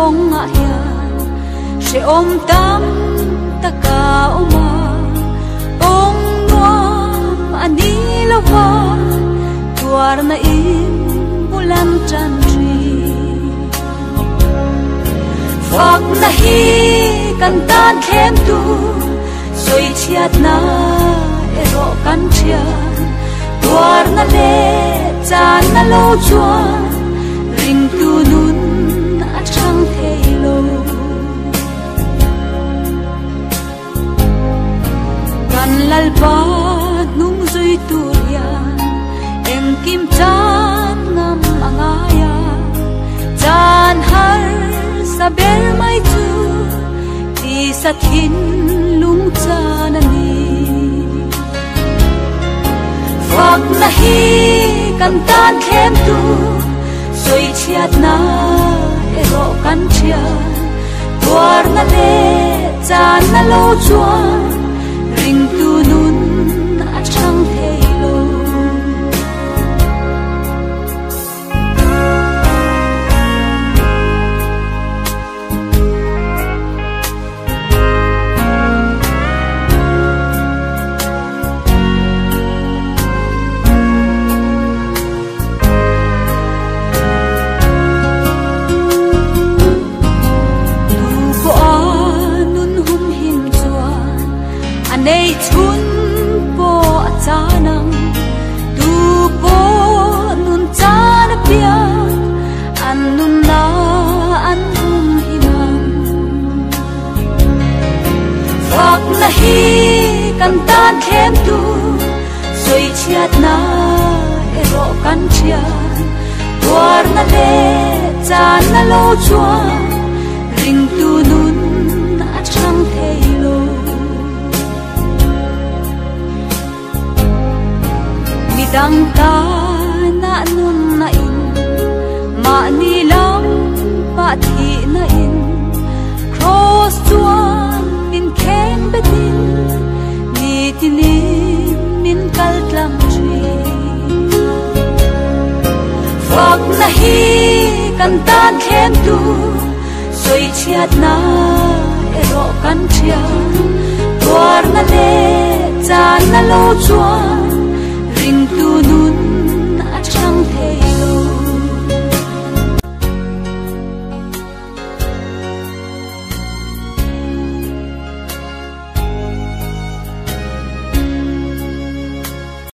ong a hian se om tam taka oma ong nuam ani lawa tuar na in bulan chan tri phak na hi kan tan khem tu soi chiat na ero kan chian tuar na le chan na lo chuan ring tu nun a chang thei lo kan lal ba nung zui tu lian em kim chan ngam angaya chan har sa ber mai tu ti sa thin lung chan ani phak na hi kan tan khem tu soi chiat na ero kan chian tuar na le chan na lo chuan ring tu nun a chang thei lo nei chun po achanang tu po nun chan pia an nun na an himam phak na hi kan tan khem tu soi chiat na ero kan chian tuar na le chan na lo chuan ring tu nun a chang thei lo dang ta na nun na in ma ni lam pa thi na in cross chuan min khem betin ni tini min kal tlam tri phak na hi kan tan khem tu soi chiat na ero kan chian tuar na le chan na lo chuan ring tu nun a chang